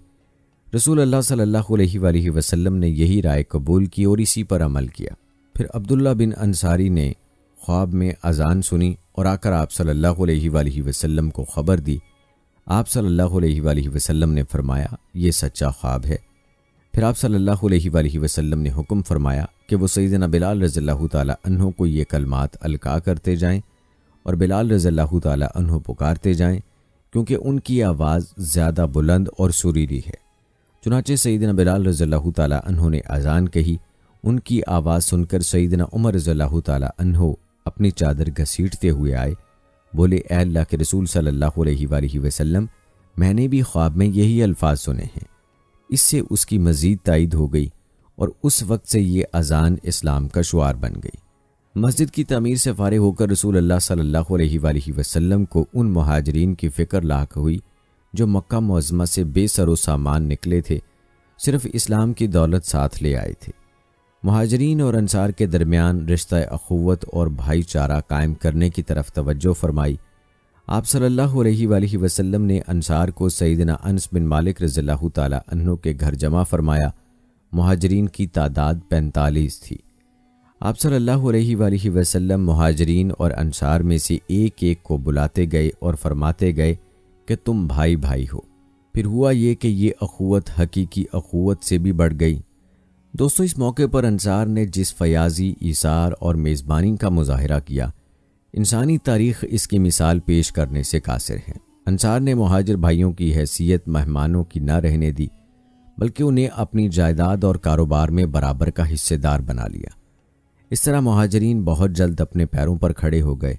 رسول اللہ صلی اللہ علیہ وآلہ وسلم نے یہی رائے قبول کی اور اسی پر عمل کیا۔ پھر عبداللہ بن انصاری نے خواب میں اذان سنی اور آ کر آپ صلی اللہ علیہ وآلہ وسلم کو خبر دی۔ آپ صلی اللہ علیہ وآلہ وسلم نے فرمایا، یہ سچا خواب ہے۔ پھر آپ صلی اللہ علیہ وآلہ وسلم نے حکم فرمایا کہ وہ سیدنا بلال رضی اللہ تعالی عنہ کو یہ کلمات القاء کرتے جائیں اور بلال رضی اللہ تعالی عنہ پکارتے جائیں، کیونکہ ان کی آواز زیادہ بلند اور سریلی ہے۔ چنانچہ سیدنا بلال رضی اللہ تعالی عنہ نے اذان کہی۔ ان کی آواز سن کر سیدنا عمر رضی اللہ تعالی عنہ اپنی چادر گھسیٹتے ہوئے آئے، بولے، اے اللہ کے رسول صلی اللہ علیہ وآلہ وسلم، میں نے بھی خواب میں یہی الفاظ سنے ہیں۔ اس سے اس کی مزید تائید ہو گئی اور اس وقت سے یہ اذان اسلام کا شعار بن گئی۔ مسجد کی تعمیر سے فارغ ہو کر رسول اللہ صلی اللہ علیہ وآلہ وسلم کو ان مہاجرین کی فکر لاحق ہوئی جو مکہ معظمہ سے بے سر و سامان نکلے تھے، صرف اسلام کی دولت ساتھ لے آئے تھے۔ مہاجرین اور انصار کے درمیان رشتہ اخوت اور بھائی چارہ قائم کرنے کی طرف توجہ فرمائی۔ آپ صلی اللہ علیہ وآلہ وسلم نے انصار کو سیدنا انس بن مالک رضی اللہ تعالی عنہ کے گھر جمع فرمایا۔ مہاجرین کی تعداد 45 تھی۔ آپ صلی اللہ علیہ وآلہ وسلم مہاجرین اور انصار میں سے ایک ایک کو بلاتے گئے اور فرماتے گئے کہ تم بھائی بھائی ہو۔ پھر ہوا یہ کہ یہ اخوت حقیقی اخوت سے بھی بڑھ گئی۔ دوستو، اس موقع پر انصار نے جس فیاضی، ایثار اور میزبانی کا مظاہرہ کیا، انسانی تاریخ اس کی مثال پیش کرنے سے قاصر ہے۔ انصار نے مہاجر بھائیوں کی حیثیت مہمانوں کی نہ رہنے دی، بلکہ انہیں اپنی جائیداد اور کاروبار میں برابر کا حصے دار بنا لیا۔ اس طرح مہاجرین بہت جلد اپنے پیروں پر کھڑے ہو گئے۔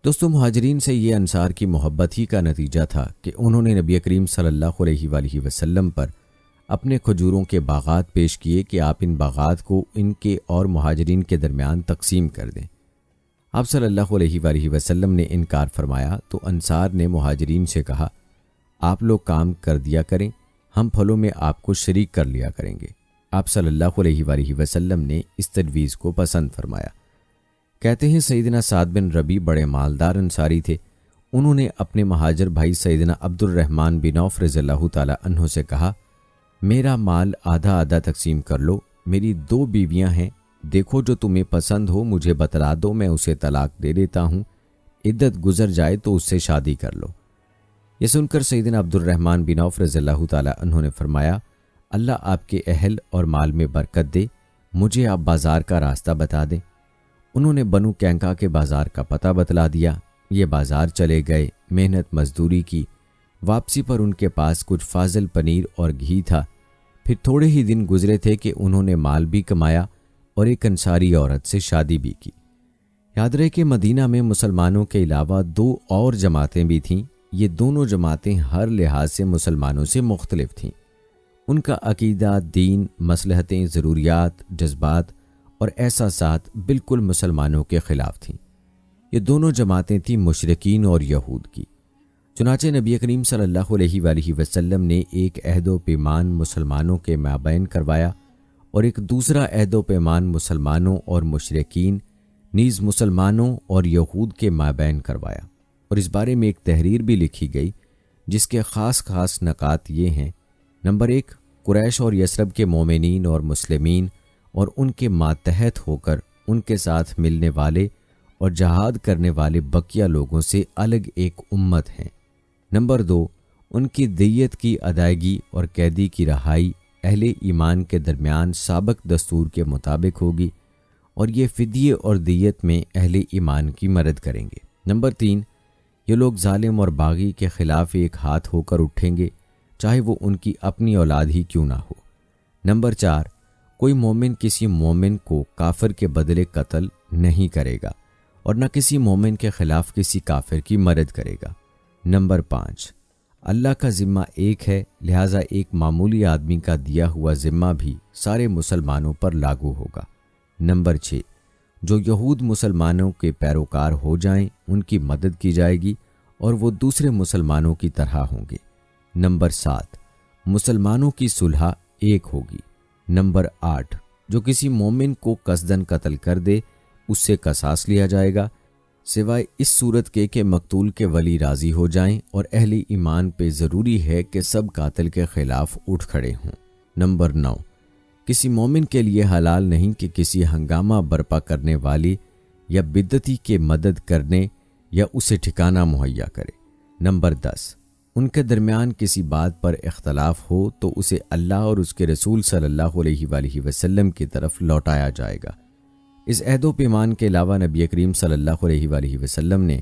دوستو، مہاجرین سے یہ انصار کی محبت ہی کا نتیجہ تھا کہ انہوں نے نبی کریم صلی اللہ علیہ وآلہ وسلم پر اپنے کھجوروں کے باغات پیش کیے کہ آپ ان باغات کو ان کے اور مہاجرین کے درمیان تقسیم کر دیں۔ آپ صلی اللہ علیہ وآلہ وسلم نے انکار فرمایا تو انصار نے مہاجرین سے کہا، آپ لوگ کام کر دیا کریں، ہم پھلوں میں آپ کو شریک کر لیا کریں گے۔ آپ صلی اللہ علیہ وآلہ وسلم نے اس تجویز کو پسند فرمایا۔ کہتے ہیں سیدنا سعد بن ربیع بڑے مالدار انصاری تھے۔ انہوں نے اپنے مہاجر بھائی سیدنا عبد الرحمن بن عوف رضی اللہ تعالی عنہ سے کہا، میرا مال آدھا آدھا تقسیم کر لو، میری 2 بیویاں ہیں، دیکھو جو تمہیں پسند ہو مجھے بتلا دو، میں اسے طلاق دے دیتا ہوں، عدت گزر جائے تو اس سے شادی کر لو۔ یہ سن کر سیدنا عبد الرحمن بن عوف رضی اللہ تعالی عنہ نے فرمایا، اللہ آپ کے اہل اور مال میں برکت دے، مجھے آپ بازار کا راستہ بتا دیں۔ انہوں نے بنو کینکا کے بازار کا پتہ بتلا دیا۔ یہ بازار چلے گئے، محنت مزدوری کی، واپسی پر ان کے پاس کچھ فاضل پنیر اور گھی تھا۔ پھر تھوڑے ہی دن گزرے تھے کہ انہوں نے مال بھی کمایا اور ایک انصاری عورت سے شادی بھی کی۔ یاد رہے کہ مدینہ میں مسلمانوں کے علاوہ 2 اور جماعتیں بھی تھیں۔ یہ دونوں جماعتیں ہر لحاظ سے مسلمانوں سے مختلف تھیں۔ ان کا عقیدہ، دین، مصلحتیں، ضروریات، جذبات اور احساسات بالکل مسلمانوں کے خلاف تھیں۔ یہ دونوں جماعتیں تھیں مشرکین اور یہود کی۔ چنانچہ نبی کریم صلی اللہ علیہ وآلہ وسلم نے ایک عہد و پیمان مسلمانوں کے مابین کروایا اور ایک دوسرا عہد و پیمان مسلمانوں اور مشرکین نیز مسلمانوں اور یہود کے مابین کروایا، اور اس بارے میں ایک تحریر بھی لکھی گئی جس کے خاص نکات یہ ہیں: نمبر 1، قریش اور یثرب کے مومنین اور مسلمین اور ان کے ماتحت ہو کر ان کے ساتھ ملنے والے اور جہاد کرنے والے بقیہ لوگوں سے الگ ایک امت ہیں۔ نمبر 2، ان کی دیت کی ادائیگی اور قیدی کی رہائی اہل ایمان کے درمیان سابق دستور کے مطابق ہوگی، اور یہ فدیے اور دیت میں اہل ایمان کی مدد کریں گے۔ نمبر 3، یہ لوگ ظالم اور باغی کے خلاف ایک ہاتھ ہو کر اٹھیں گے، چاہے وہ ان کی اپنی اولاد ہی کیوں نہ ہو۔ نمبر 4، کوئی مومن کسی مومن کو کافر کے بدلے قتل نہیں کرے گا اور نہ کسی مومن کے خلاف کسی کافر کی مدد کرے گا۔ نمبر 5، اللہ کا ذمہ ایک ہے، لہٰذا ایک معمولی آدمی کا دیا ہوا ذمہ بھی سارے مسلمانوں پر لاگو ہوگا۔ نمبر 6، جو یہود مسلمانوں کے پیروکار ہو جائیں ان کی مدد کی جائے گی اور وہ دوسرے مسلمانوں کی طرح ہوں گے۔ نمبر 7، مسلمانوں کی صلح ایک ہوگی۔ نمبر 8، جو کسی مومن کو قصداً قتل کر دے اس سے قصاص لیا جائے گا، سوائے اس صورت کے کہ مقتول کے ولی راضی ہو جائیں اور اہل ایمان پہ ضروری ہے کہ سب قاتل کے خلاف اٹھ کھڑے ہوں۔ نمبر 9، کسی مومن کے لیے حلال نہیں کہ کسی ہنگامہ برپا کرنے والی یا بدعتی کے مدد کرنے یا اسے ٹھکانہ مہیا کرے۔ نمبر 10، ان کے درمیان کسی بات پر اختلاف ہو تو اسے اللہ اور اس کے رسول صلی اللہ علیہ وآلہ وسلم کی طرف لوٹایا جائے گا۔ اس عہد و پیمان کے علاوہ نبی کریم صلی اللہ علیہ وآلہ وسلم نے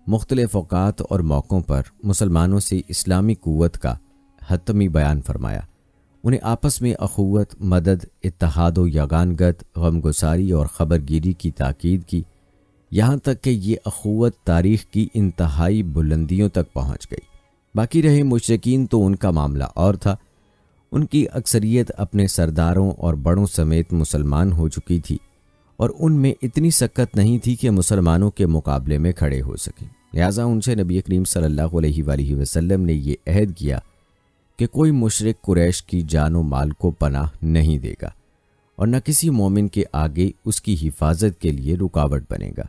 مختلف اوقات اور موقعوں پر مسلمانوں سے اسلامی قوت کا حتمی بیان فرمایا، انہیں آپس میں اخوت، مدد، اتحاد و یگانگت، غمگساری اور خبرگیری کی تاکید کی، یہاں تک کہ یہ اخوت تاریخ کی انتہائی بلندیوں تک پہنچ گئی۔ باقی رہے مشرکین تو ان کا معاملہ اور تھا، ان کی اکثریت اپنے سرداروں اور بڑوں سمیت مسلمان ہو چکی تھی اور ان میں اتنی سکت نہیں تھی کہ مسلمانوں کے مقابلے میں کھڑے ہو سکیں، لہٰذا ان سے نبی کریم صلی اللہ علیہ وآلہ وسلم نے یہ عہد کیا کہ کوئی مشرک قریش کی جان و مال کو پناہ نہیں دے گا اور نہ کسی مومن کے آگے اس کی حفاظت کے لیے رکاوٹ بنے گا۔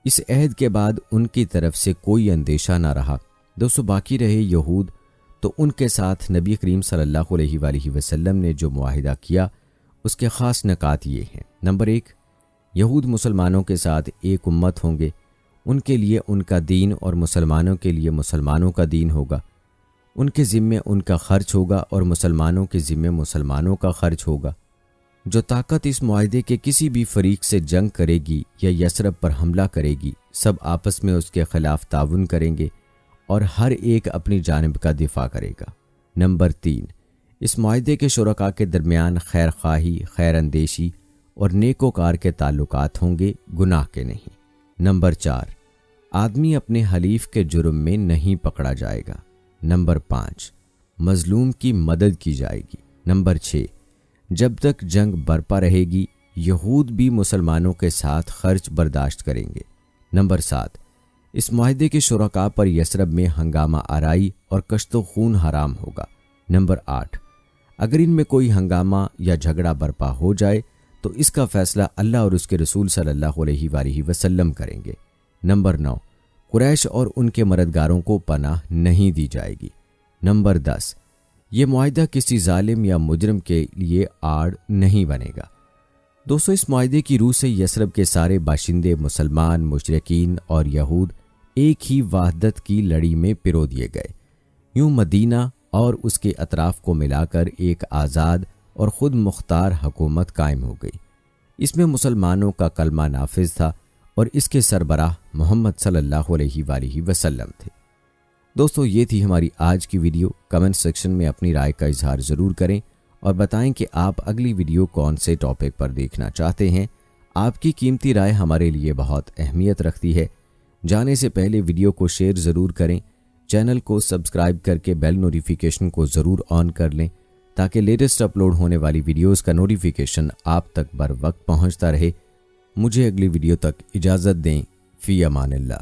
اس عہد کے بعد ان کی طرف سے کوئی اندیشہ نہ رہا۔ دوستو، باقی رہے یہود، تو ان کے ساتھ نبی کریم صلی اللہ علیہ وآلہ وسلم نے جو معاہدہ کیا اس کے خاص نکات یہ ہیں۔ نمبر 1، یہود مسلمانوں کے ساتھ ایک امت ہوں گے، ان کے لیے ان کا دین اور مسلمانوں کے لیے مسلمانوں کا دین ہوگا، ان کے ذمے ان کا خرچ ہوگا اور مسلمانوں کے ذمے مسلمانوں کا خرچ ہوگا۔ جو طاقت اس معاہدے کے کسی بھی فریق سے جنگ کرے گی یا یثرب پر حملہ کرے گی، سب آپس میں اس کے خلاف تعاون کریں گے اور ہر ایک اپنی جانب کا دفاع کرے گا۔ نمبر 3، اس معاہدے کے شرکاء کے درمیان خیر خواہی، خیر اندیشی اور نیکوکار کے تعلقات ہوں گے، گناہ کے نہیں۔ نمبر 4، آدمی اپنے حلیف کے جرم میں نہیں پکڑا جائے گا۔ نمبر 5، مظلوم کی مدد کی جائے گی۔ نمبر 6، جب تک جنگ برپا رہے گی یہود بھی مسلمانوں کے ساتھ خرچ برداشت کریں گے۔ نمبر 7، اس معاہدے کے شرکاء پر یثرب میں ہنگامہ آرائی اور کشت و خون حرام ہوگا۔ نمبر 8، اگر ان میں کوئی ہنگامہ یا جھگڑا برپا ہو جائے تو اس کا فیصلہ اللہ اور اس کے رسول صلی اللہ علیہ وآلہ وسلم کریں گے۔ نمبر 9، قریش اور ان کے مددگاروں کو پناہ نہیں دی جائے گی۔ نمبر 10، یہ معاہدہ کسی ظالم یا مجرم کے لیے آڑ نہیں بنے گا۔ دوستو، اس معاہدے کی روح سے یثرب کے سارے باشندے مسلمان، مشرکین اور یہود ایک ہی وحدت کی لڑی میں پرو دیے گئے۔ یوں مدینہ اور اس کے اطراف کو ملا کر ایک آزاد اور خود مختار حکومت قائم ہو گئی۔ اس میں مسلمانوں کا کلمہ نافذ تھا اور اس کے سربراہ محمد صلی اللہ علیہ وآلہ وسلم تھے۔ دوستو، یہ تھی ہماری آج کی ویڈیو۔ کمنٹ سیکشن میں اپنی رائے کا اظہار ضرور کریں اور بتائیں کہ آپ اگلی ویڈیو کون سے ٹاپک پر دیکھنا چاہتے ہیں۔ آپ کی قیمتی رائے ہمارے لیے بہت اہمیت رکھتی ہے۔ جانے سے پہلے ویڈیو کو شیئر ضرور کریں، چینل کو سبسکرائب کر کے بیل نوٹیفیکیشن کو ضرور آن کر لیں تاکہ لیٹسٹ اپلوڈ ہونے والی ویڈیوز کا نوٹیفیکیشن آپ تک بر وقت پہنچتا رہے۔ مجھے اگلی ویڈیو تک اجازت دیں۔ فی امان اللہ۔